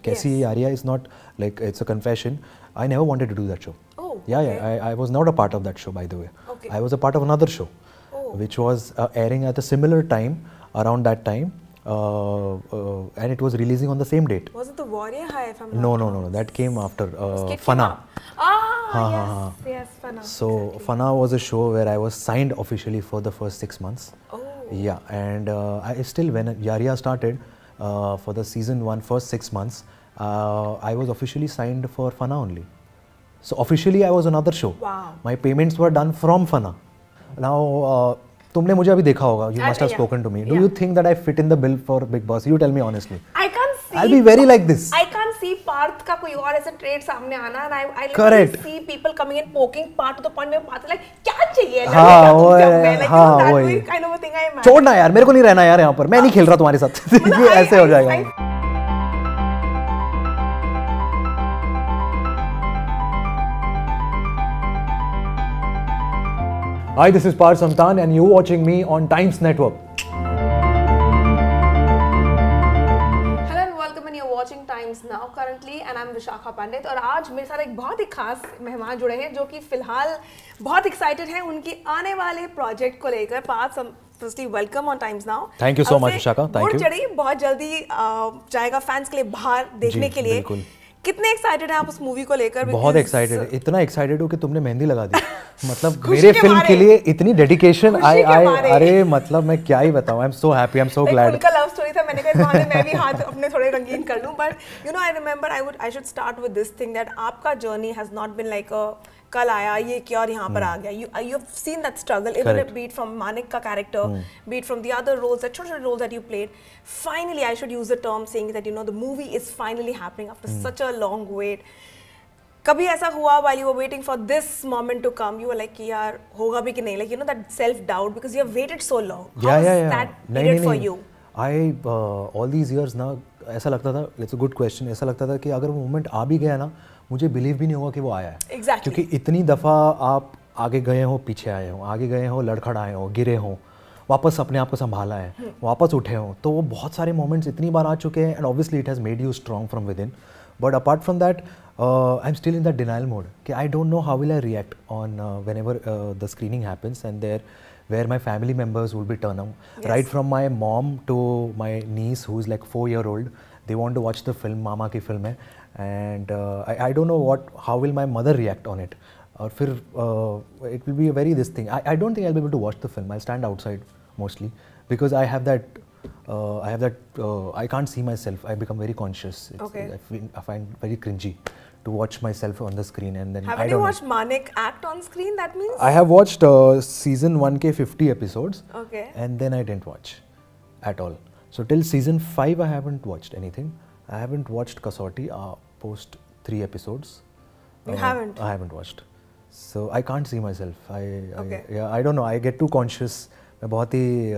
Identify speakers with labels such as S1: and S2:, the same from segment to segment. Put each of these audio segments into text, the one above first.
S1: Kaisi Arya is not like it's a confession. I never wanted to do that show.
S2: Oh.
S1: Yeah,
S2: okay.
S1: yeah. I was not a part of that show, by the way.
S2: Okay.
S1: I was a part of another show, which was airing at a similar time, around that time, and it was releasing on the same date.
S2: Was it The Warrior High? If I'm not
S1: No,
S2: wrong?
S1: no. That came after
S2: Skit
S1: Fana.
S2: came up. Yes, Fana.
S1: So
S2: exactly.
S1: Fana was a show where I was signed officially for the first 6 months.
S2: Oh.
S1: Yeah, and I still, when Yaria started for the season 1 first 6 months, I was officially signed for Fana only. So officially I was another show.
S2: Wow.
S1: My payments were done from Fana. Now, तुमने मुझे अभी देखा होगा. You must have spoken to me. Do you think that I fit in the bill for Big Boss? You tell me honestly.
S2: I can't see.
S1: I'll be very like this.
S2: I can't see Parth का कोई और ऐसा trade सामने आना, and I
S1: Correct.
S2: see people coming and poking Parth to the point where Parth is like क्या चाहिए?
S1: हाँ, वो है,
S2: like,
S1: हाँ,
S2: that
S1: वही.
S2: way kind of a thing I imagine.
S1: छोड़ना यार, मेरे को नहीं रहना यार यहाँ पर. मैं नहीं खेल रहा तुम्हारे साथ. ये ऐसे हो जाएगा. Hi, this is Parth Samtan and you're watching me on Times Network.
S2: Hello and welcome and you're watching Times Now currently and I'm Vishakha Pandit और आज मेरे साथ एक बहुत ही खास मेहमान जुड़े हैं जो कि फिलहाल बहुत एक्साइटेड हैं उनके आने वाले प्रोजेक्ट को लेकर. Partha, firstly welcome on Times Now.
S1: Thank you so much Vishakha. Thank you.
S2: चढ़ी बहुत जल्दी जाएगा फैंस के लिए बाहर देखने के लिए.
S1: बिल्कुल.
S2: कितने एक्साइटेड हैं आप उस मूवी को लेकर?
S1: बहुत एक्साइटेड, इतना एक्साइटेड हूँ कि तुमने मेहंदी लगा दी. मतलब मेरे फिल्म के लिए इतनी डेडिकेशन. अरे मतलब मैं क्या ही बताऊँ. I am so happy, I am so glad.
S2: उनका लव स्टोरी था, मैंने कहा मैं भी हाथ अपने थोड़े रंगीन कर लूँ. But you know I remember I should start with this thing that आपका journey has not been like कल आया ये क्या और यहाँ पर आ गया. You have seen that struggle, even be it from Manik का character, be it from the other roles, the छोटे roles that you played. Finally, I should use the term saying that you know the movie is finally happening after such a long wait. कभी ऐसा हुआ while you were waiting for this moment to come, you were like कि यार होगा भी कि नहीं, like you know that self doubt because you have waited so long. How was that period for you?
S1: all these years ना ऐसा लगता था, it's a good question, ऐसा लगता था कि अगर वो मोमेंट आ भी गया ना मुझे बिलीव भी नहीं होगा कि वो आया है.
S2: Exactly.
S1: क्योंकि इतनी दफ़ा आप आगे गए हो, पीछे आए हो, आगे गए हो, लड़खड़ाए हो, गिरे हो, वापस अपने आप को संभाला है, वापस उठे हो, तो वो बहुत सारे मोमेंट्स इतनी बार आ चुके हैं. And obviously it has made you strong from within. But apart from that I am still in that denial mode कि I don't know how will I react on whenever the screening happens and there where my family members will be turned on. Yes. Right from my mom to my niece who's like 4-year-old, they want to watch the film, Mama ki film hai, and I don't know how will my mother react on it. Or फिर it will be a very this thing. I don't think I'll be able to watch the film. I'll stand outside mostly because I have that I can't see myself. I become very conscious.
S2: Okay.
S1: I find very cringy to watch myself on the screen and then
S2: Haven't you watched Manik act on screen? That means
S1: I have watched season 1 ke 50 episodes.
S2: Okay.
S1: And then I didn't watch at all. So till season 5 I haven't watched anything. I haven't watched Kasauti post 3 episodes.
S2: You haven't?
S1: I haven't watched. So I can't see myself.
S2: Okay.
S1: I don't know. I get too conscious. मैं बहुत ही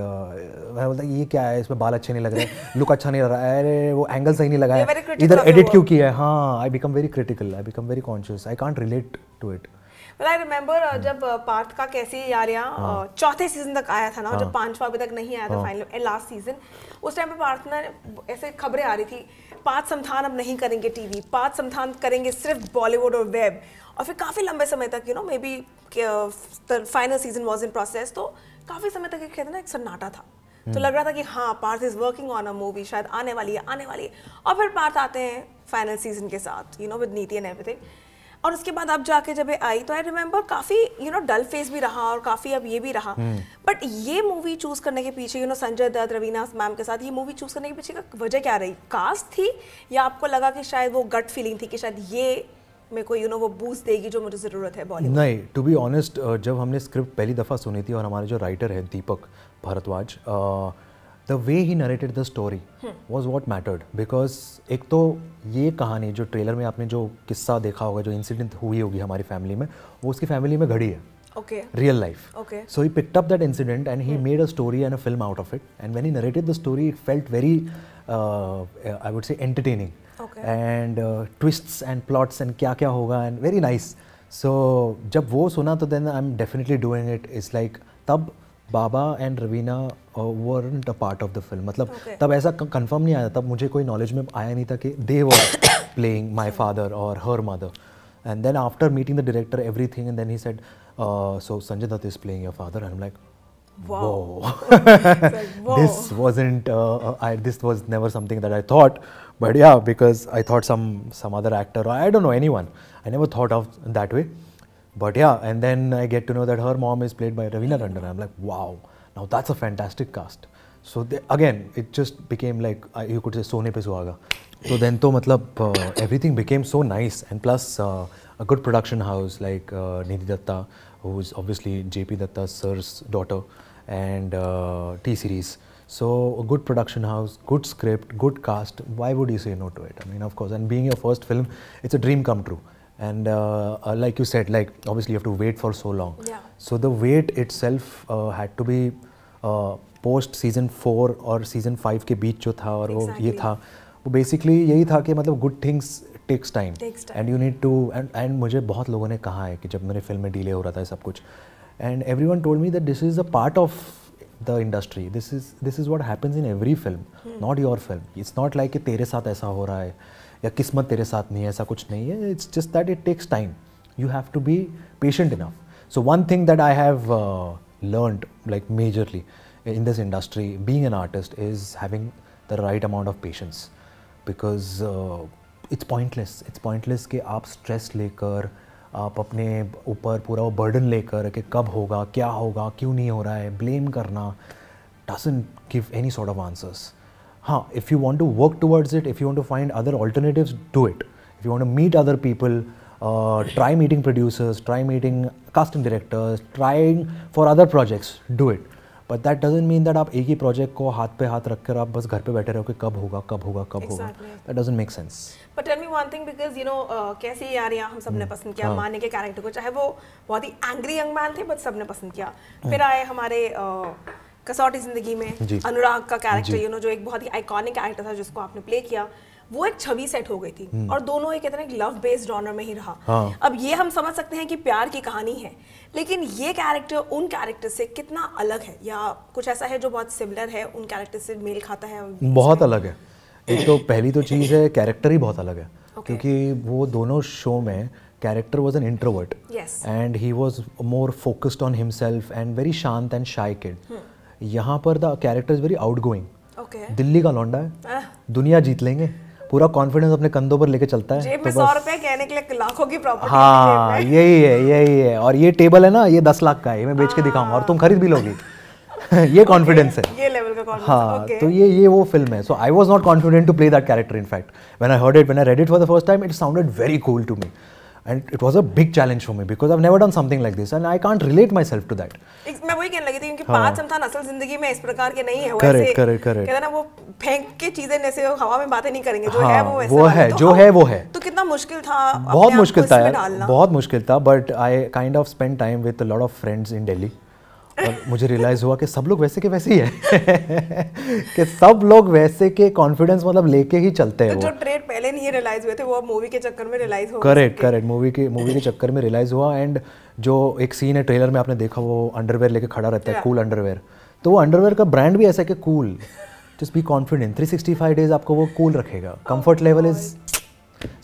S1: मैं बोलता ये क्या है, इसमें बाल अच्छे नहीं लग रहे, लुक अच्छा नहीं लग रहा है, अरे वो एंगल सही नहीं लगा है, इधर एडिट क्यों किया है. हाँ, I become very critical, I become very conscious, I can't relate to it.
S2: Well, I remember जब पार्थ का कैसी यारियाँ चौथे सीजन तक आया था ना, जब 5वां अभी तक नहीं आया था फाइनल लास्ट सीजन, उस टाइम पे पार्थ ने ऐसे खबरें आ रही थी पार्थ समथान अब नहीं करेंगे टीवी, पार्थ समथान करेंगे सिर्फ बॉलीवुड और वेब. और फिर काफ़ी लंबे समय तक you know may be the final season was in process, तो काफ़ी समय तक कहते ना एक सन्नाटा था. तो लग रहा था कि हाँ Parth is working on a movie, शायद आने वाली है. और फिर पार्थ आते हैं फाइनल सीजन के साथ यू नो विद नीति एंड एवरीथिंग. और उसके बाद अब जाके जब ये आई तो आई रिमेंबर काफ़ी यू नो डल फेस भी रहा और काफ़ी अब ये भी रहा. बट ये मूवी चूज़ करने के पीछे you know Sanjay Dutt, Raveena ma'am के साथ ये मूवी चूज़ करने के पीछे का वजह क्या रही? कास्ट थी या आपको लगा कि शायद वो गट फीलिंग थी कि शायद ये मेरे को यू नो वो बूस्ट देगी जो मुझे ज़रूरत है बॉलीवुड?
S1: नहीं, टू बी ऑनेस्ट जब हमने स्क्रिप्ट पहली दफ़ा सुनी थी और हमारे जो राइटर है Deepak Bhardwaj, the way he narrated the story was what mattered. Because एक तो ये कहानी जो ट्रेलर में आपने जो किस्सा देखा होगा, जो इंसिडेंट हुई होगी हमारी फैमिली में, वो उसकी फैमिली में घड़ी है.
S2: Okay.
S1: Real life.
S2: Okay.
S1: So he picked up that incident and he made a story and a film out of it. And when he narrated the story, it felt very, I would say, entertaining.
S2: Okay.
S1: And twists and plots and क्या क्या होगा and very nice. So जब वो सुना तो then I'm definitely doing it. It's like तब Baba and Raveena weren't a part of the film. मतलब तब ऐसा कंफर्म नहीं आया, तब मुझे कोई नॉलेज में आया नहीं था कि they were playing my father or her mother. And then after meeting the director, everything, and then he said, so Sanjay Dutt is playing your father, and I'm like, whoa.
S2: Whoa.
S1: This wasn't this was never something that I thought, but yeah, because I thought some other actor, or I don't know, anyone, I never thought of that way. But yeah, and then I get to know that her mom is played by Raveena Tandon. I'm like, wow, now that's a fantastic cast. So again, it just became like, you could say Sone pe Suhaga. So then to matlab everything became so nice, and plus a good production house like Nidhi Datta, who is obviously JP Datta's sir's daughter, and T-Series. So a good production house, good script, good cast. Why would you say no to it? I mean, of course, and being your first film, it's a dream come true. And like you said, like obviously you have to wait for so long.
S2: Yeah.
S1: So the wait itself had to be post season 4 और season 5 के बीच जो था, और वो ये था, वो basically यही था कि मतलब good things takes time. And you need to, and मुझे बहुत लोगों ने कहा है कि जब मेरे फिल्म में डिले हो रहा था सब कुछ, and everyone told me that this is a part of the industry. This is what happens in every film, not your film. It's not like कि तेरे साथ ऐसा हो रहा है या किस्मत तेरे साथ नहीं है, ऐसा कुछ नहीं है. It's just that it takes time. You have to be patient enough. So one thing that I have learned like majorly in this industry, being an artist, is having the right amount of patience, because it's pointless. It's pointless कि आप stress लेकर, आप अपने ऊपर पूरा वो burden लेकर कि कब होगा, क्या होगा, क्यों नहीं हो रहा है, blame करना doesn't give any sort of answers. हाँ, if you want to work towards it, if you want to find other alternatives, do it. If you want to meet other people, try meeting producers, try meeting casting directors, trying for other projects, do it. But that doesn't mean that आप एक ही project को हाथ पे हाथ रख कर आप बस घर पे बैठे रहो कि कब होगा, कब होगा, कब होगा. That doesn't make sense.
S2: But tell me one thing, because you know कैसी यार यहाँ हम सबने पसंद किया माने के कैरेक्टर को, चाहे वो बहुत ही एंग्री यंग मैन थे, बट सबने पसंद किया. फिर आए हमारे कसौटी जिंदगी में अनुराग का कैरेक्टर, यू नो, जो एक बहुत ही आइकॉनिक कैरेक्टर था जिसको आपने प्ले किया, वो एक छवि सेट हो गई थी, और दोनों एक कहते हैं लव बेस्ड जॉनर में ही रहा. अब ये हम समझ सकते हैं कि प्यार की कहानी है, लेकिन ये कैरेक्टर उन कैरेक्टर से कितना अलग है, या कुछ ऐसा है जो बहुत सिमिलर है, उन कैरेक्टर से मेल खाता है?
S1: बहुत अलग है. एक तो पहली तो चीज़ है, कैरेक्टर ही बहुत अलग है, क्योंकि वो दोनों शो में character was an introvert.
S2: Yes.
S1: And he was more focused on himself and very शांत and shy kid. यहाँ पर the character is very outgoing. Delhi का लौंडा है, दुनिया जीत लेंगे, पूरा कॉन्फिडेंस अपने कंधों पर लेके चलता है.
S2: जेब में 100 रुपए कहने के लिए लाखों की प्रॉपर्टी.
S1: हाँ, यही है. और ये टेबल है ना, ये 10 लाख का है, मैं बेच के दिखाऊंगा और तुम खरीद भी लोगी. ये कॉन्फिडेंस है,
S2: ये लेवल का कॉन्फिडेंस.
S1: हाँ, तो ये वो फिल्म है. So I was not confident to play that character. In fact when I read it for the first time, it sounded very cool to me. And it was a big challenge for me because I've never done something like this and I can't relate myself to that.
S2: मैं वही कहने लगी थी, क्योंकि पाँच समथान असल जिंदगी में इस प्रकार के नहीं है.
S1: Correct.
S2: कहते हैं ना, वो फेंक के चीजें जैसे हवा में बातें नहीं करेंगे, जो है वो वैसा.
S1: वो है, जो है वो है.
S2: तो कितना मुश्किल था,
S1: बहुत मुश्किल था यार, बहुत मुश्किल था. But I kind of spent time with a lot of friends in Delhi. और मुझे रियलाइज हुआ कि सब लोग वैसे के वैसे ही है कि सब लोग वैसे के कॉन्फिडेंस मतलब लेके ही चलते हैं.
S2: तो जो ट्रेड पहले नहीं रियलाइज हुए थे वो मूवी के चक्कर में रियलाइज हो.
S1: करेक्ट. मूवी के चक्कर में रियलाइज हुआ. एंड जो एक सीन है ट्रेलर में आपने देखा, वो अंडरवेयर लेके खड़ा रहता है, कूल अंडरवेयर. तो वो अंडरवेयर का ब्रांड भी ऐसा है कि cool, just be confident. 365 days आपको वो कूल रखेगा. Comfort level is,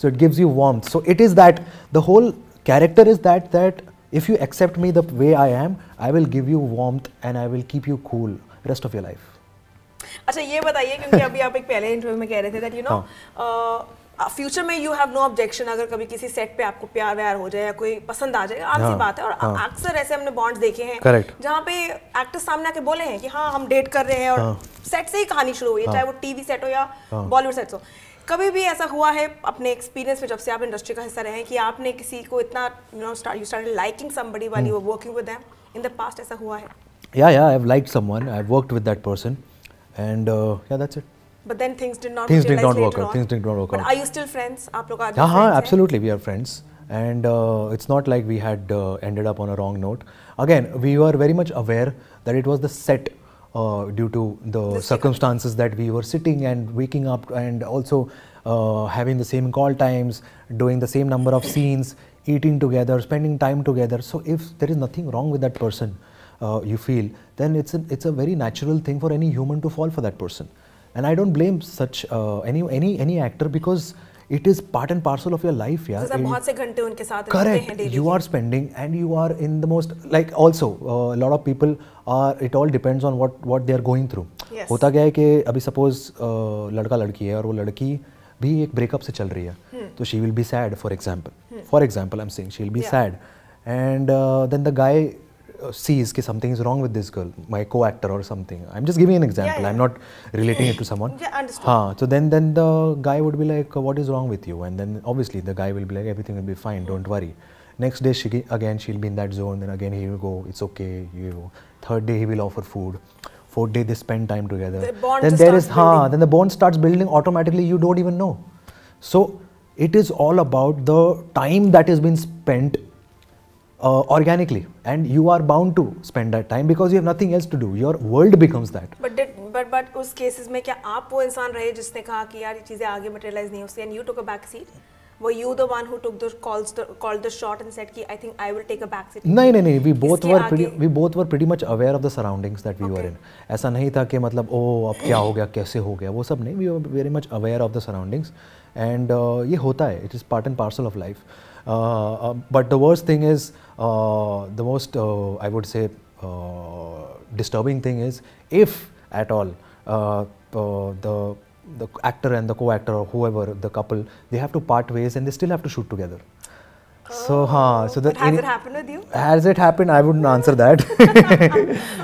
S1: so it gives you warmth. So it is that, the whole character is that if you accept me the way I am, I will give you warmth and I will keep you cool rest of your life.
S2: अच्छा, ये बताइए, क्योंकि अभी आप एक पहले interview में कह रहे थे that you know फ्यूचर में you have no objection अगर कभी किसी सेट पे आपको प्यार व्यार हो जाए या कोई पसंद आ जाए, आम सी बात है. और अक्सर ऐसे हमने बॉन्ड्स देखे हैं जहाँ पे एक्टर्स सामने आके बोले हैं कि हाँ हम डेट कर रहे हैं, और सेट से ही कहानी शुरू हुई है, चाहे वो टीवी सेट हो या बॉलीवुड सेट हो. कभी भी ऐसा हुआ है अपने एक्सपीरियंस में, जब से आप इंडस्ट्री का हिस्सा रहे हैं, कि आपने किसी को इतना you started liking somebody while you were working with them in the past? ऐसा हुआ है?
S1: Yeah, I've liked someone, I've worked with that person, and yeah, that's it.
S2: But then things did not
S1: work out. Things did not work out.
S2: But are you still friends? आप लोग आज?
S1: हाँ, absolutely, we are friends, and it's not like we had ended up on a wrong note. Again, we were very much aware that it was the set. Due to the circumstances that we were sitting and waking up and also having the same call times, doing the same number of scenes, eating together, spending time together. So if there is nothing wrong with that person, you feel, then it's a very natural thing for any human to fall for that person. And I don't blame such any actor, because it is part and parcel of your life, yeah.
S2: बहुत से घंटे उनके साथ
S1: Correct. You are spending, and you are in the most, like, also a lot of people are, it all depends on what they are going through.
S2: Yes.
S1: होता क्या है कि अभी suppose लड़का लड़की है और वो लड़की भी एक breakup से चल रही है, तो she will be sad, for example I'm saying, she will be sad, and then the guy sees कि something is wrong with this girl, my co-actor or something. I'm just giving an example. I'm not relating it to someone.
S2: Yeah, understood.
S1: So then the guy would be like, what is wrong with you? And then obviously the guy will be like, everything will be fine, don't worry. Next day she'll be in that zone, then again he will go, it's okay, you. Third day he will offer food. Fourth day they spend time together.
S2: The bond
S1: then then the bond starts building automatically, you don't even know. So it is all about the time that has been spent organically, and you are bound to spend that time because you have nothing else to do. Your world becomes that.
S2: But उस cases में क्या आप वो इंसान रहे जिसने कहा कि यार ये चीजें आगे मटेरियलाइज नहीं हो सकती, and you took a back seat? Were you the one who took the called the shot and said कि I think I will take a back seat?
S1: नहीं, we both were pretty much aware of the surroundings that we were in. ऐसा नहीं था कि मतलब ओ अब क्या हो गया, कैसे हो गया, वो सब नहीं. We were very much aware of the surroundings, and ये होता है. It is part and parcel of life. But the worst thing is, the most I would say disturbing thing is, if at all the actor and the co-actor or whoever, the couple, they have to part ways and they still have to shoot together. So that
S2: has it happened with you?
S1: Has it happened? I wouldn't answer that.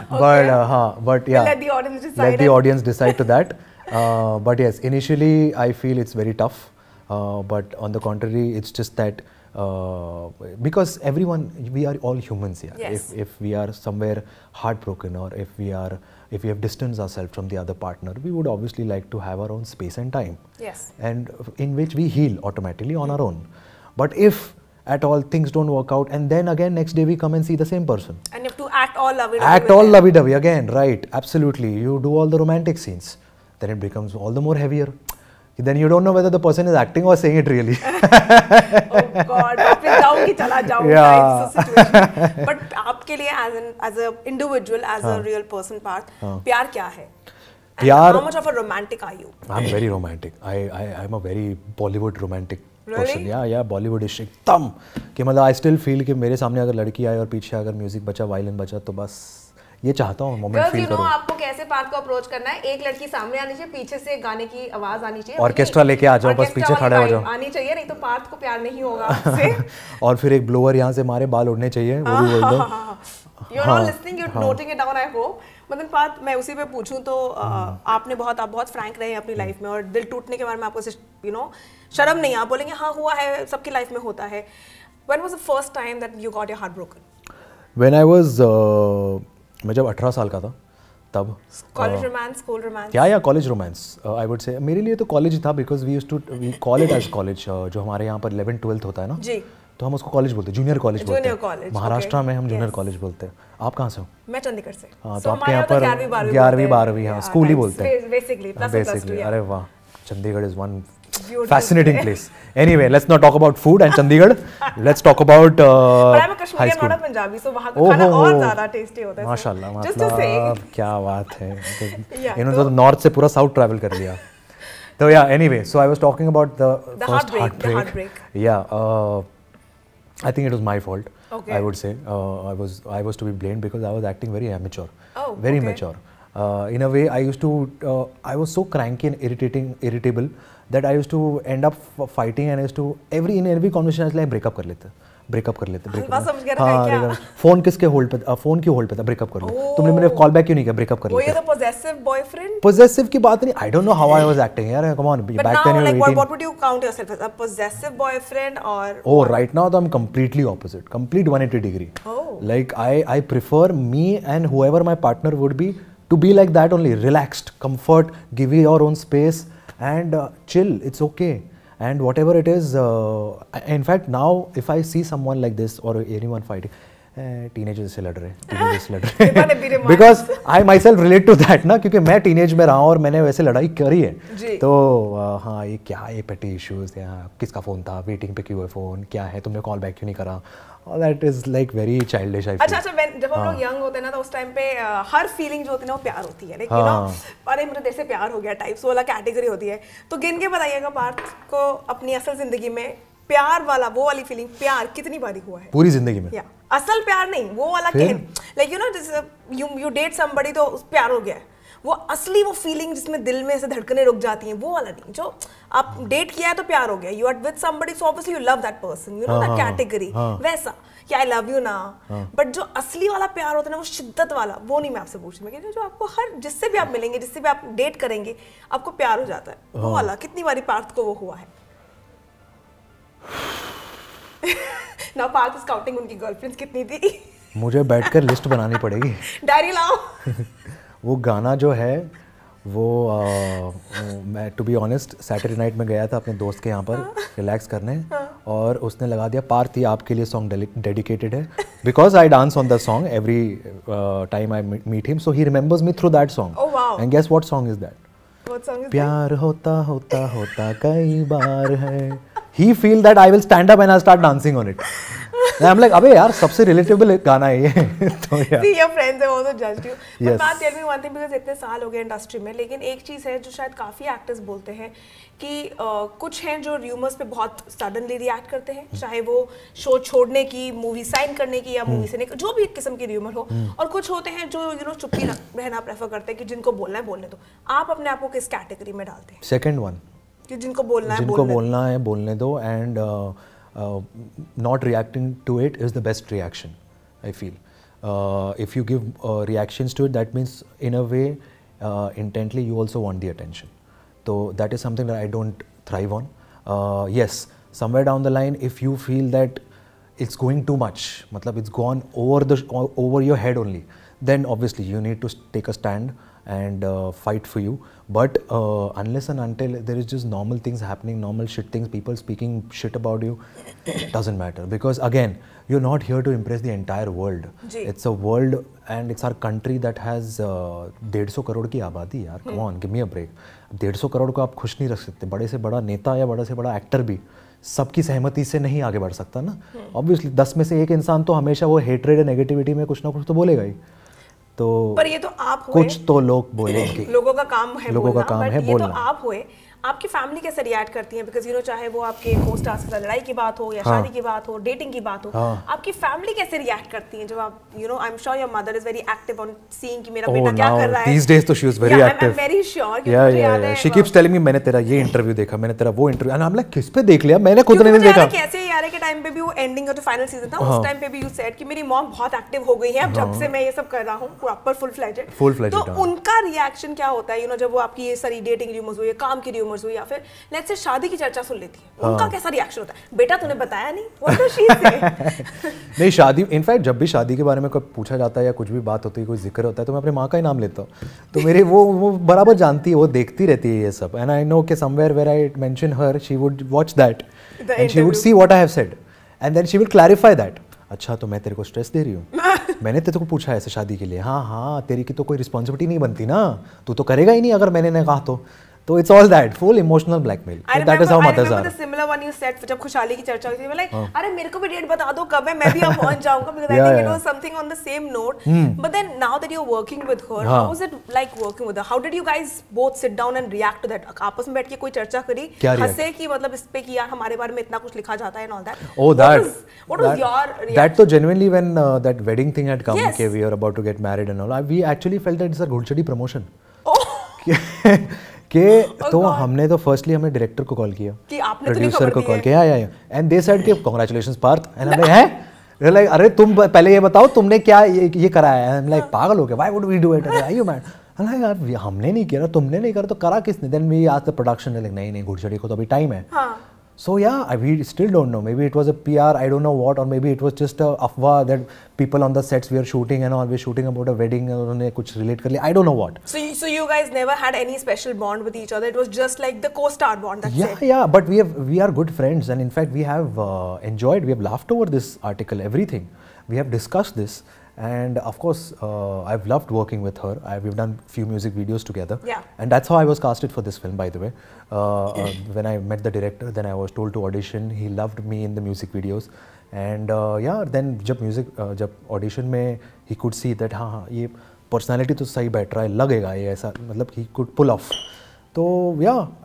S1: But yeah,
S2: let the audience decide.
S1: Let the audience decide to that. But yes, initially I feel it's very tough. But on the contrary, it's just that because we are all humans here.
S2: Yes.
S1: If we are somewhere heartbroken, or if we have distanced ourselves from the other partner, we would obviously like to have our own space and time.
S2: Yes.
S1: And in which we heal automatically on our own. But if at all things don't work out, and then again next day we come and see the same person.
S2: And you have to act all lovey-dovey.
S1: Act all lovey-dovey again, right? Absolutely. You do all the romantic scenes. Then it becomes all the more heavier. Then you don't know whether the person is acting or saying it really.
S2: Oh God, जाऊँगी चला जाऊँगा situation. But आपके लिए as a individual, as a real person, Parth, प्यार क्या है?
S1: प्यार.
S2: How much of a romantic are you?
S1: I'm very romantic. I'm a very Bollywood romantic person.
S2: Really?
S1: Yeah, Bollywoodish एकदम कि मतलब I still feel कि मेरे सामने अगर लड़की आए और पीछे अगर म्यूजिक बचा, वायलिन बचा, तो बस ये चाहता हूँ मोमेंट फील करूँ.
S2: आपको कैसे पार्थ को अप्रोच करना है? एक लड़की सामने आनी चाहिए, पीछे से गाने की आवाज आनी चाहिए,
S1: ऑर्केस्ट्रा लेके आ जाओ, बस पीछे खड़े हो जाओ,
S2: आनी चाहिए, नहीं तो पार्थ को प्यार नहीं होगा आपसे.
S1: और फिर एक ब्लोअर यहाँ से मारे, बाल उड़ने चाहिए, वो भी बोल दो.
S2: You're not listening, you're noting it down, I hope. मतलब पार्थ, मैं उसी पे पूछूं तो आप बहुत फ्रैंक रहे हैं अपनी लाइफ में, और दिल टूटने के बारे में आपको शर्म नहीं, आप बोलेंगे हाँ हुआ है, सबकी लाइफ में होता है. When was the first time that you got your heart broken?
S1: When I was मैं जब 18 साल का था तब.
S2: College romance, school romance?
S1: Yeah, college romance. I would say मेरे लिए तो college था, because we call it as college. जो हमारे यहाँ पर 11th 12th होता है ना,
S2: जी,
S1: तो हम उसको कॉलेज बोलते हैं, जूनियर कॉलेज बोलते हैं. महाराष्ट्र में हम जूनियर कॉलेज बोलते हैं. आप कहाँ से हो?
S2: मैं चंडीगढ़ से.
S1: हाँ, तो आपके यहाँ पर 11वीं 12वीं हाँ स्कूल ही बोलते हैं
S2: बेसिकली.
S1: अरे वाह, Chandigarh is one fascinating place. Anyway, let's not talk about food and Chandigarh. Let's talk about high school.
S2: I'm Punjabi, so वहाँ का खाना और ज़्यादा tasty होता है.
S1: माशाल्लाह, मतलब क्या बात है. इन्होंने तो नॉर्थ से पूरा साउथ ट्रैवल कर लिया. तो yeah, anyway, so I was talking about the first heartbreak. Yeah, I think it was my fault.
S2: Okay.
S1: I would say I was to be blamed because I was acting very immature.
S2: Oh,
S1: very
S2: okay.
S1: immature. In a way, I was so cranky and irritable that I used to end up fighting, and I used to in every conversation I was like break up कर लेते. हाँ, phone किसके hold पे, phone क्यों hold पे था, breakup कर लो. तुमने मेरे कॉल बैक क्यों नहीं किया, ब्रेकअप कर लेते.
S2: वो ये तो possessive boyfriend.
S1: Possessive की बात नहीं. I don't know how I was acting. यार, come on.
S2: But
S1: back
S2: now,
S1: then you were
S2: like,
S1: 18.
S2: what would you count yourself as, a possessive boyfriend or?
S1: Oh, right now, I'm completely opposite. Complete 180 degree.
S2: Oh.
S1: Like I prefer me and whoever my partner would be to be like that only. Relaxed, comfort, give you your own space and chill. It's okay. And whatever it is, in fact, now if I see someone like this or anyone fighting, teenagers से लड़ रहे because I myself relate to that ना, क्योंकि मैं teenage में रहा हूँ और मैंने वैसे लड़ाई करी है। तो हाँ, ये क्या, ये पेटी इश्यूज, या किसका फ़ोन था, वेटिंग पे क्यों है फ़ोन, क्या है, तुमने कॉल बैक क्यों नहीं करा, all that is like very childish I feel।
S2: अच्छा जब हम लोग यंग होते हैं ना, तो उस टाइम पे हर फीलिंग जो होती है ना वो प्यार होती है, लाइक यू नो, अरे मेरे दिल से प्यार हो गया टाइप्स वाला कैटेगरी होती है। तो गिन के बताइएगा पार्थ को अपनी असल जिंदगी में प्यार वाला, वो वाली फीलिंग, प्यार कितनी बारी हुआ है
S1: पूरी जिंदगी में?
S2: या असल प्यार नहीं, वो वाला like you know you date somebody तो प्यार हो गया है, वो असली वो फीलिंग जिसमें दिल में ऐसे धड़कने रुक जाती हैं, वो वाला नहीं। जो आप डेट किया है तो प्यार हो गया, you are with somebody so obviously you love that person, you know that category, वैसा कि आई लव यू ना। बट जो असली वाला प्यार होता है ना, वो शिद्दत वाला, वो नहीं मैं आपसे पूछ रही, मैं जो आपको हर जिससे भी आप मिलेंगे, जिससे भी आप डेट करेंगे, आपको प्यार हो जाता है, वो वाला कितनी बारी पार्थ को वो हुआ है? नाउ पार्थ इज काउंटिंग उनकी गर्लफ्रेंड्स कितनी थी।
S1: मुझे बैठकर लिस्ट बनानी पड़ेगी।
S2: डायरी लाओ।
S1: वो गाना जो है वो मैं to be honest Saturday night में गया था अपने दोस्त के यहाँ पर रिलैक्स करने, और उसने लगा दिया पार्थ ये आपके लिए सॉन्ग डेडिकेटेड है, because I dance on the song every time I meet him, so he remembers me through that song. And guess what song is that? प्यार होता होता होता कई बार है। He feel that I will stand up and I'll start dancing on it. I'm like, अबे यार सबसे relatable गाना है ये। तो यार।
S2: See your friends have also judged you. But बात tell me one thing, because इतने साल हो गए इंडस्ट्री में, लेकिन एक चीज़ है जो शायद काफ़ी एक्टर्स बोलते हैं कि कुछ हैं जो र्यूमर्स पे बहुत सडनली रिएक्ट करते हैं, चाहे वो शो छोड़ने की, मूवी साइन करने की, या मूवी से जो भी किस्म की र्यूमर हो, और कुछ होते हैं जो यू नो चुप्पी रहना प्रेफर करते हैं कि जिनको बोलना है बोलने दो। आप अपने आप को किस कैटेगरी में डालते हैं?
S1: सेकंड वन,
S2: जिनको बोलना है
S1: बोलने दो, and not reacting to it is the best reaction, I feel. If you give reactions to it, that means in a way intently you also want the attention. So that is something that I don't thrive on. Yes, somewhere down the line, if you feel that it's going too much, matlab it's gone over your head only, then obviously you need to take a stand and fight for you. But unless and until there is just normal things happening, normal shit things, people speaking shit about you, doesn't matter, because again you're not here to impress the entire world. It's a world and it's our country that has 150 crore की आबादी यार, come on, give me a break. 150 crore को आप खुश नहीं रख सकते। बड़े से बड़ा नेता या बड़ा से बड़ा एक्टर भी सबकी सहमति से नहीं आगे बढ़ सकता ना। ऑब्वियसली 10 में से एक इंसान तो हमेशा वो हेट्रेड या नेगेटिविटी में कुछ ना कुछ तो बोलेगा ही। तो
S2: पर ये तो आप हुए,
S1: कुछ तो लोग बोलेंगे,
S2: लोगों का काम है बोलना। तो आप हुए, आपकी फैमिली कैसे रिएक्ट करती है? बिकॉज यू नो चाहे वो आपके को स्टार्स की लड़ाई की बात हो, या शादी की बात हो, डेटिंग की बात हो, आपकी फैमिली कैसे रिएक्ट करती है जब आप you know, I am sure your mother is very active on seeing कि मेरा बेटा क्या कर रहा है।
S1: These days तो she is very active.
S2: I'm very sure.
S1: Yeah. She keeps telling me मैंने तेरा ये इंटरव्यू देखा, मैंने तेरा वो इंटरव्यू, and I'm like किस पे देख लिया, मैंने खुद नहीं देखा।
S2: कैसे यार के टाइम पे भी वो एंडिंग का जो फाइनल सीजन था, उस टाइम पे भी यू सेड कि मेरी मॉम बहुत एक्टिव हो गई है अब जब से मैं ये सब कर रहा हूँ, प्रॉपर फुल फ्लेजेड। तो उनका रिएक्शन क्या होता है, यू नो जब वो आपकी ये सारी डेटिंग र्यूमर्स हुई, काम की र्यूमर्स हुई, या फिर लेट्स से शादी की चर्चा सुन लेती है, उनका कैसा रिएक्शन होता है? बेटा तूने बताया नहीं, व्हाट डू शी से?
S1: नहीं, शादी, इनफैक्ट जब भी शादी के बारे में कोई पूछा जाता है या कुछ भी बात होती है, कोई जिक्र होता है, तो मैं अपनी माँ का ही नाम लेता हूँ। तो मेरी वो बराबर जानती है, वो देखती रहती है ये सब, एंड आई नो कि somewhere where I mention her, she would watch that and she would see what I have said and then she will clarify that. अच्छा तो मैं तेरे को स्ट्रेस दे रही हूँ, मैंने तेरे को पूछा ऐसे शादी के लिए, हाँ तेरी की तो कोई रिस्पॉन्सिबिलिटी नहीं बनती ना, तू तो करेगा ही नहीं अगर मैंने नहीं कहा तो it's all that full emotional blackmail. That is how mothers are. I remember the similar one you said जब खुशहाली की चर्चा हुई थी, मैं like अरे मेरे को भी डेट बता दो कब है, मैं भी अब पहुंच जाऊंगा, because I think it was something on the same note. But then now that you're working with her, how was it like working with her? How did you guys both sit down and react to that? आपस में बैठ के कोई चर्चा करी, हंसे कि मतलब इस पे कि यार हमारे बारे में इतना कुछ लिखा जाता है and all that. Oh, what was your reaction? That तो genuinely when that wedding thing had come, okay, we are about to get married and all, we actually felt that it's a Ghudchadi promotion. कि तो हमने तो firstly हमने director को call किया, producer को call किया, एंड दे सेड कि कांग्रेचुलेशंस पार्थ, एंड हमें है लाइक अरे तुम पहले ये बताओ तुमने क्या ये कराया है, लाइक पागल हो गए, why would we do it, are you mad? यार हमने नहीं किया, तुमने नहीं करा तो करा किसने? Then we asked the production, like नहीं घुड़चड़ी को तो अभी टाइम है। So yeah, we still don't know. Maybe it was a PR, I don't know what, or maybe it was just a afwah that people on the sets we are shooting and all, we're shooting about a wedding and उन्होंने कुछ relate कर लिया, I don't know what. So you guys never had any special bond with each other. It was just like the co-star bond. That's it. Yeah, but we are good friends, and in fact we have enjoyed. We have laughed over this article, everything. we have discussed this, and of course I've loved working with her. We've done few music videos together, and that's how I was casted for this film, by the way. When I met the director, then I was told to audition. He loved me in the music videos, and then जब audition में he could see that हाँ ये personality तो सही बैठ रहा है, लगेगा ये ऐसा, मतलब he could pull off. So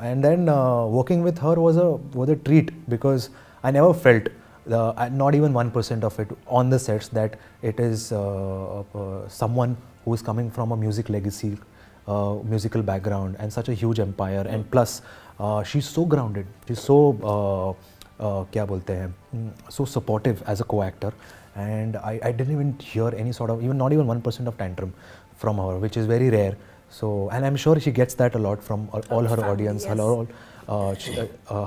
S1: and then working with her was a treat, because I never felt not even 1% of it on the sets that it is someone who is coming from a music legacy, musical background, and such a huge empire, and plus she's so grounded, she's so क्या बोलते हैं, so supportive as a co-actor, and I didn't even hear any sort of, not even 1% of tantrum from her, which is very rare. So, and I'm sure she gets that a lot from all her family, audience,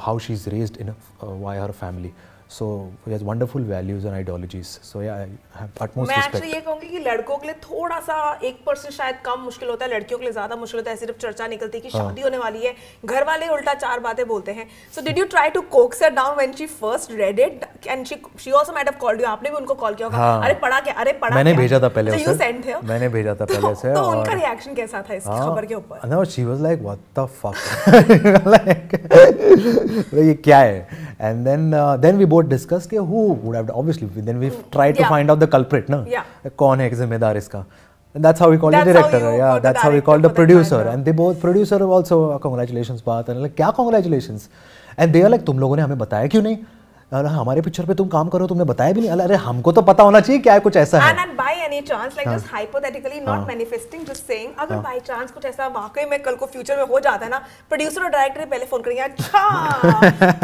S1: how she's raised by her family. So he has wonderful values and ideologies. So yeah, I have utmost respect.
S2: मैं actually ये कहूँगी कि लड़कों के लिए थोड़ा सा 1% शायद कम मुश्किल होता है, लड़कियों के लिए ज़्यादा मुश्किल होता है। सिर्फ चर्चा निकलती है कि शादी होने वाली है, घर वाले उल्टा 4 बातें बोलते हैं। So did you try to coax her down when she first read it? And she also might have called you. आपने भी उनको कॉल किया होगा, अरे पढ़ा क्या, अरे पढ़ा क्या?
S1: मैंने भेजा था पहले उसे।
S2: You sent her?
S1: मैंने भेजा था पहले से।
S2: तो उनका रिएक्शन कैसा था इस खबर के ऊपर?
S1: No, she was like, what the fuck? Like, ये क्या है? And then we both discussed कि who would have, obviously then we tried to find out the culprit, ना? कौन है जिम्मेदार इसका? And that's how we called the director. That's how we called the producer. And they both, producer also, congratulations बात, and like क्या congratulations? And they are like, तुम लोगों ने हमें बताया क्यों नहीं? हमारे पिक्चर पे तुम काम करो, तुमने बताया भी नहीं। अरे हमको तो पता होना चाहिए क्या है, कुछ ऐसा है।
S2: And by any chance, like just hypothetically, not manifesting, just saying, अगर by chance कुछ ऐसा वाकई में कल को फ्यूचर में हो जाता है ना, प्रोड्यूसर और डायरेक्टर पहले फोन करेंगे, अच्छा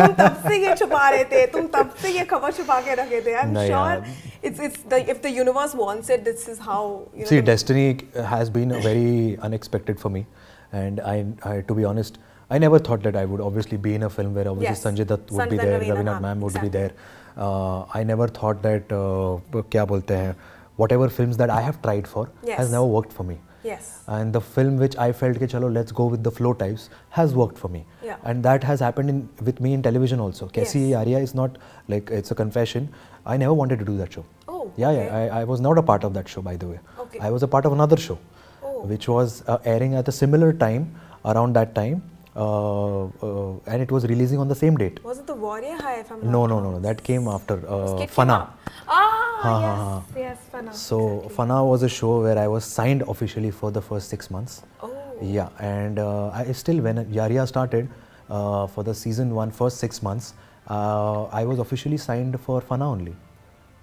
S2: तुम तब से ये छुपा रहे थे, तुम तब से ये खबर छुपा के रखे थे। I'm sure if the universe wants it, this is how.
S1: See, destiny has been very unexpected for me, and I to be honest, I never thought that I would obviously be in a film where obviously Sanjay Dutt would be there, Raveena ma'am would be there. I never thought that क्या बोलते हैं, whatever films that I have tried for has never worked for me.
S2: Yes.
S1: And the film which I felt कि चलो let's go with the flow types has worked for me.
S2: Yeah.
S1: And that has happened with me in television also. Kaisi Arya is not like, it's a confession. I never wanted to do that show.
S2: Oh.
S1: Yeah. I was not a part of that show, by the way.
S2: Okay.
S1: I was a part of another show, which was airing at a similar time, around that time. And it was releasing on the same date.
S2: Was it The Warrior High? If I'm not
S1: No. That came after Fana.
S2: Yes, Fana.
S1: So Fana was a show where I was signed officially for the first 6 months.
S2: Oh.
S1: Yeah, and I still, when Yaria started for the season 1 first 6 months, I was officially signed for Fana only.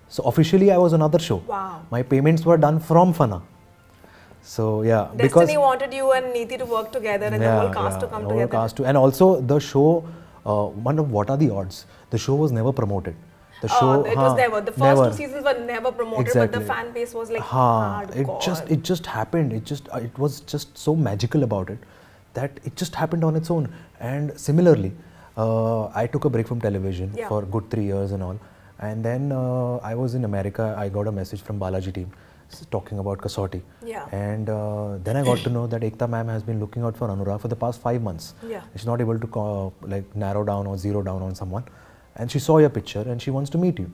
S1: So officially I was another show.
S2: Wow.
S1: My payments were done from Fana. So yeah,
S2: Destiny wanted you and Neeti to work together, and the whole cast to come together.
S1: And also the show, what are the odds? The show was never promoted. The show,
S2: it was never. The first 2 seasons were never promoted, but the fan base was like hardcore.
S1: It just happened. It was just so magical about it that it just happened on its own. And similarly, I took a break from television for good 3 years and all. And then I was in America. I got a message from Balaji team talking about Kasauti.
S2: Yeah.
S1: And then I got to know that Ekta ma'am has been looking out for Anurag for the past 5 months.
S2: Yeah.
S1: She's not able to like narrow down or zero down on someone. And she saw your picture and she wants to meet you.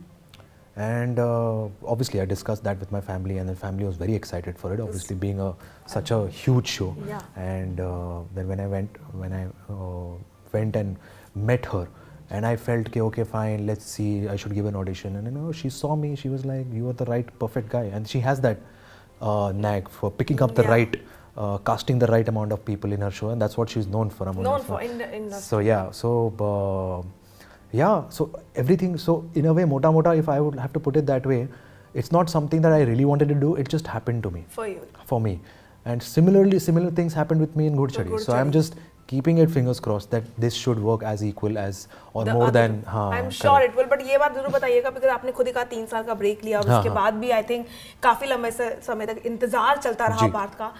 S1: And obviously I discussed that with my family, and the family was very excited for it, obviously being such a huge show.
S2: Yeah.
S1: And then when I went and met her, and I felt okay, okay, fine, let's see, I should give an audition. And you know, she saw me, she was like, you are the right, perfect guy. And she has that knack for picking up the right, casting the right amount of people in her show, and that's what she's known for.
S2: Known for in the industry.
S1: So yeah, so everything, so in a way, mota, if I would have to put it that way, it's not something that I really wanted to do, it just happened to me.
S2: For you.
S1: For me. And similar things happened with me in Ghudchhadi. So I'm just keeping it fingers crossed that this should work as equal as or the more than.
S2: I'm sure it will. But ये बात जरूर बताइएगा, because आपने खुद ही कहा 3 साल का break लिया और उसके बाद भी I think काफी लंबे समय तक इंतजार चलता रहा पार्थ का.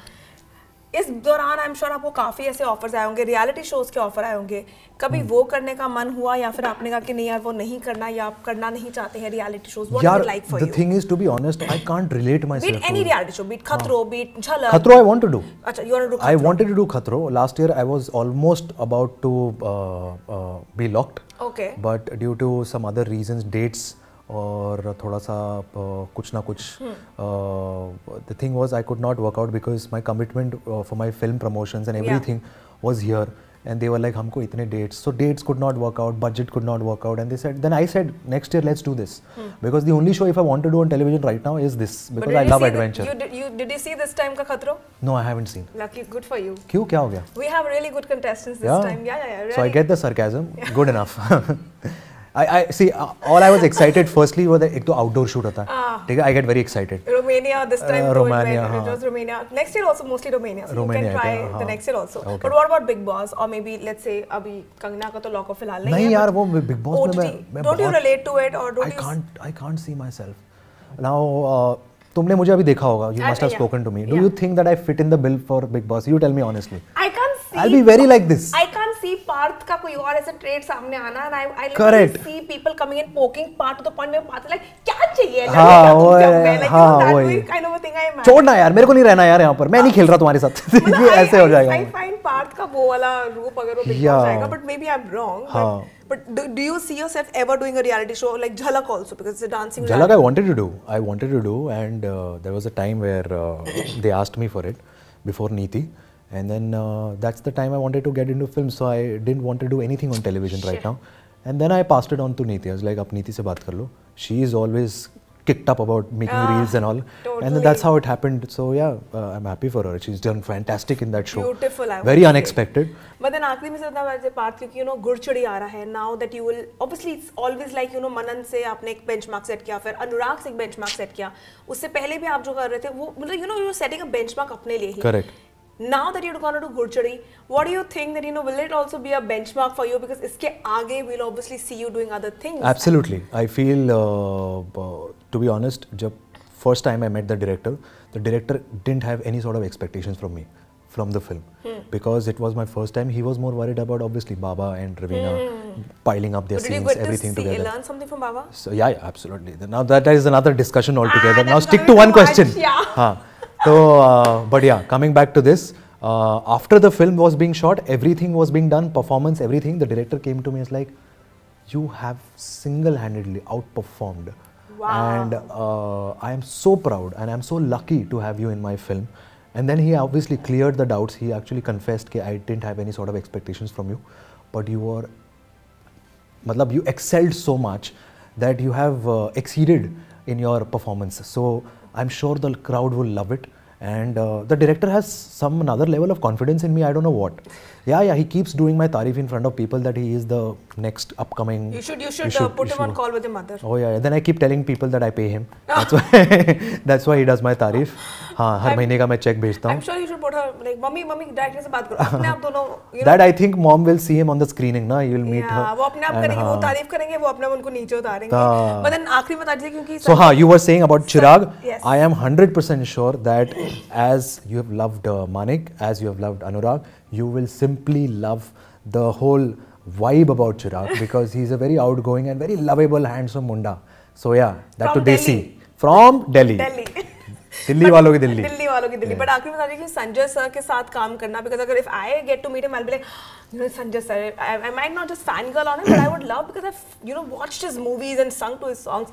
S2: इस दौरान आई एम श्योर आपको काफी ऐसे ऑफर्स आए होंगे, रियलिटी शोज के ऑफर आए होंगे. कभी वो करने का मन हुआ या फिर आपने कहा कि नहीं यार वो नहीं करना, या आप करना नहीं चाहते हैं reality shows? What is it like for you?
S1: The thing is, to be honest, I can't relate myself.
S2: Beat any reality show, beat Khatro, beat Jhalak.
S1: Khatro I want to do.
S2: अच्छा, you want to do Khatro?
S1: I wanted to do Khatro. Last year I was almost about to be locked.
S2: Okay.
S1: But due to some other reasons, dates और थोड़ा सा कुछ ना कुछ the thing was I could not work out because my commitment for my film promotions and everything was here and they were like हमको इतने dates, so dates could not work out, budget could not work out, and they said, then I said next year let's do this because the only show if I want to do on television right now is this because I love adventure.
S2: Did you see this time का खतरों?
S1: No, I haven't seen.
S2: Lucky, good for you.
S1: क्यों, क्या हो गया?
S2: We have really good contestants this time. Yeah. Really.
S1: So I get the sarcasm. Good enough. I see. All I was excited. Firstly, was that एक तो outdoor shoot होता है. ठीक है. I get very excited.
S2: Romania this time.
S1: Romania.
S2: It was Romania. Next year also mostly Romania. So
S1: Romania,
S2: you can try the next year also.
S1: Okay.
S2: But what about Big Boss or maybe let's say अभी कंगना का तो lock of फिलहाल
S1: नहीं यार वो Big Boss में मैं
S2: Don't you relate to it or don't you?
S1: I can't see myself. Now तुमने मुझे अभी देखा होगा. You must have spoken to me. Do you think that I fit in the bill for Big Boss? You tell me honestly.
S2: I can't see.
S1: I'll be very like this.
S2: I can't see Parth का कोई और ऐसा trade सामने आना and I
S1: Correct.
S2: see people coming and poking Parth to the point where Parth is like क्या चाहिए
S1: हाँ वो
S2: है kind of a thing I imagine.
S1: छोड़ना यार मेरे को नहीं रहना यार यहाँ पर मैं नहीं खेल रहा तुम्हारे साथ ये ऐसे हो जाएगा.
S2: I find Parth का वो वाला रूप अगर वो Big Boss जाएगा but maybe I'm wrong. But do you see yourself ever doing a reality show like Jhalak also because it's a dancing?
S1: Jhalak I wanted to do and there was a time where they asked me for it before Neeti. And then that's the time I wanted to get into film, so I didn't want to do anything on television right now. And then I passed it on to Neeti. I was like, "Ab Neeti se baat kar lo." She is always kicked up about making reels and all.
S2: Totally.
S1: And then that's how it happened. So yeah, I'm happy for her. She's done fantastic in that show.
S2: Beautiful.
S1: Very unexpected.
S2: But then आखिरी में से बता वैसे पार्थ क्योंकि गुड़चड़ी आ रहा है. Now that you will obviously it's always like मनन से आपने एक benchmark set किया, फिर अनुराग से एक benchmark set किया. उससे पहले भी आप जो कर रहे थे वो मतलब you're setting a benchmark अपने लिए ही.
S1: Correct.
S2: Now that you're going to do Gurchadi, what do you think that will it also be a benchmark for you because इसके आगे we'll obviously see you doing other things.
S1: Absolutely, I feel to be honest, जब first time I met the director didn't have any sort of expectations from me, from the film, because it was my first time. He was more worried about obviously Baba and Raveena piling up their scenes, everything together.
S2: Did you learn something from Baba?
S1: So yeah, absolutely. Now that is another discussion altogether. Now stick to one question. So, but yeah, coming back to this, after the film was being shot, everything was being done, performance, everything, the director came to me and was like, you have single-handedly outperformed.
S2: Wow.
S1: And I am so proud and I am so lucky to have you in my film. And then he obviously cleared the doubts. He actually confessed that I didn't have any sort of expectations from you, but you were, you excelled so much that you have exceeded in your performance. So I'm sure the crowd will love it. And the director has some another level of confidence in me. I don't know what. Yeah. He keeps doing my tarif in front of people that he is the next upcoming.
S2: You should put him on call with your mother.
S1: Oh yeah. Then I keep telling people that I pay him. That's why he does my tarif. हाँ हर महीने का मैं check भेजता हूँ.
S2: I'm sure you should put her like mummy director से बात करो. अपने आप दोनों.
S1: That I think mom will see him on the screening ना. You will meet her.
S2: वो अपने आप करेंगे वो तारीफ करेंगे वो अपने उनको नीचे उतारेंगे. But then आखिरी बता दीजिए क्योंकि.
S1: So हाँ you were saying about Chirag. Yes. I am 100% sure that as you have loved Manik, as you have loved Anurag, you will simply love the whole vibe about Chirag because he is a very outgoing and very lovable, handsome munda. So yeah, that to Desi from Delhi. Delhi वालों की Delhi.
S2: But आखिरी में बता दीजिए कि Sanjay sir के साथ काम करना because अगर if I get to meet him I'll be like Sanjay sir, I might not just fangirl on him but I would love because I've watched his movies and sung to his songs.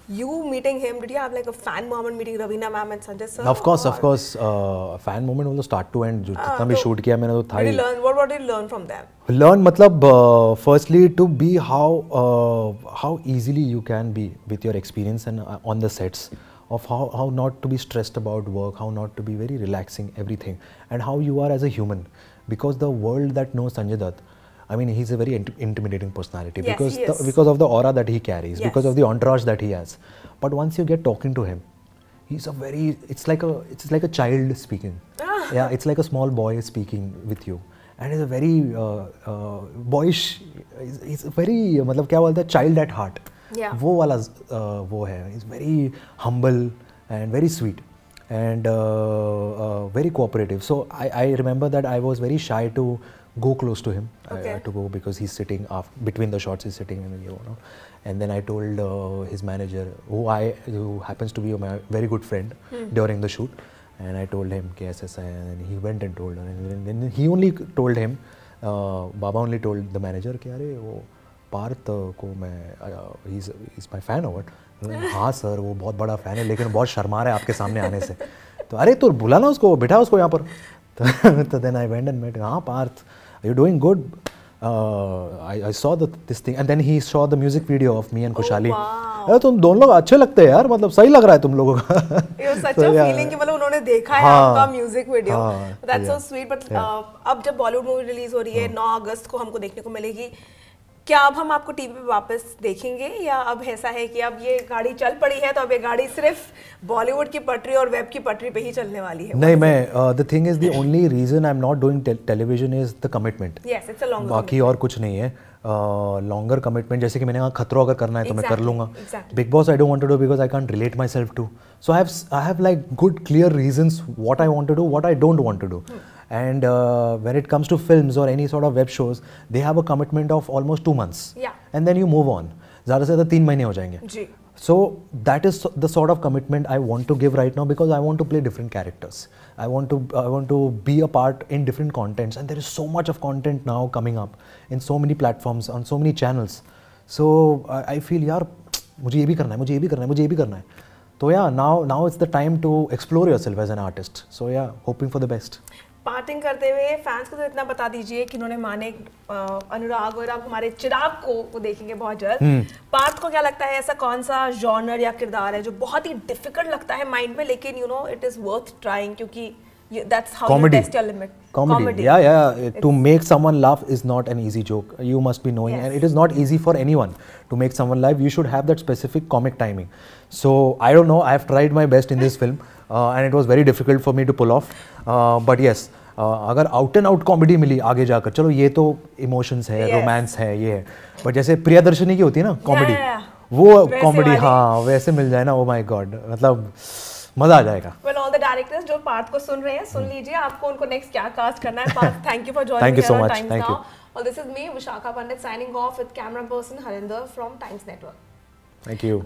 S2: You meeting him, did you have like a fan moment meeting Raveena ma'am and Sanjay sir?
S1: Of course. Fan moment was start to end. जितना भी shoot किया मैंने तो था ही.
S2: What did you learn from them?
S1: Learn firstly to be how easily you can be with your experience and on the sets. Of how not to be stressed about work, how not to be very relaxing, everything, and how you are as a human. Because the world that knows Sanjay Dutt, I mean, he's a very intimidating personality because of the aura that he carries, because of the entourage that he has. But once you get talking to him, he's it's like a child speaking. Yeah, it's like a small boy speaking with you, and he's a very boyish. He's a very क्या बोलते हैं child at heart.
S2: Yeah.
S1: वो वाला वो है. He's very humble and very sweet and very cooperative. So I remember that I was very shy to go close to him.
S2: Okay.
S1: I had to go because he's sitting between the shots. He's sitting and then I told his manager, who happens to be my very good friend during the shoot, and I told him KSS, and he went and told her, and then he only told him, Baba only told the manager कि अरे वो पार्थ को मैं is my fan और हाँ sir वो बहुत बड़ा फ़ैन है लेकिन बहुत शर्मा रहा है आपके सामने आने से। तो अरे तो बुला ना उसको, बिठा उसको यहाँ पर। तो then I went and met, हाँ Parth you doing good, I saw this thing and then he saw the music video of me and Kushali.
S2: wow.
S1: तुम दोनों लोग अच्छे लगते हैं यार, मतलब सही लग रहा है तुम लोगों का।
S2: It was such a feeling कि मतलब उन्होंने देखा है आपका music video. That's so sweet. But अब जब बॉलीवुड मूवी रिलीज हो रही है 9 अगस्त को हमको देखने को मिलेगी, क्या अब हम आपको टीवी पे वापस देखेंगे या अब ऐसा है कि अब ये गाड़ी चल पड़ी है तो अब ये गाड़ी सिर्फ बॉलीवुड की पटरी और वेब की पटरी पे ही चलने वाली है?
S1: नहीं, मैं the thing is the only reason I am not doing television is the commitment.
S2: Yes, it's a longer,
S1: बाकी और कुछ नहीं है। लॉन्गर कमिटमेंट, जैसे कि मैंने कहा खतरों अगर करना है तो मैं कर लूँगा। Bigg Boss I don't want to do because I can't relate myself to, so I have like good clear reasons what I want to do, what I don't want to do. And when it comes to films or any sort of web shows, they have a commitment of almost 2 months.
S2: Yeah.
S1: And then you move on. ज़्यादा से ज़्यादा 3 महीने हो जाएंगे.
S2: जी.
S1: So that is the sort of commitment I want to give right now because I want to play different characters. I want to be a part in different contents, and there is so much of content now coming up in so many platforms on so many channels. So I feel यार मुझे ये भी करना है, मुझे ये भी करना है, मुझे ये भी करना है. तो yeah, now it's the time to explore yourself as an artist. So yeah, hoping for the best.
S2: Parting करते हुए फैंस को तो इतना बता दीजिए कि उन्होंने माने अनुराग और अब हमारे चिराग को देखेंगे बहुत जल्द। पार्थ को क्या लगता है ऐसा कौन सा जॉनर या किरदार है जो बहुत ही डिफिकल्ट लगता है माइंड में, लेकिन you know it is worth trying क्योंकि that's how you test your limit?
S1: Comedy. Yeah. To make someone laugh is not an easy joke. You must be knowing, and it is not easy for anyone to make someone laugh. You should have that specific comic timing. So I don't know. I have tried my best in this film, and it was very difficult for me to pull off. But yes, अगर out and out comedy मिली आगे जाकर, चलो ये तो emotions है, romance है, ये है, बट जैसे प्रियदर्शनी की होती है ना कॉमेडी, वो कॉमेडी हाँ वैसे मिल जाए ना, ओ माय गॉड, मतलब मजा आ जाएगा।
S2: Well, all the directors जो पार्थ को सुन रहे हैं, सुन लीजिए आपको उनको नेक्स्ट क्या कास्ट करना है। Partha, thank you for joining
S1: Thank you so much.
S2: Times
S1: Thank
S2: Now.
S1: you.
S2: Well, this is me, Vishakha Pandit, signing off with camera person Harinder from Times Network.
S1: Thank you.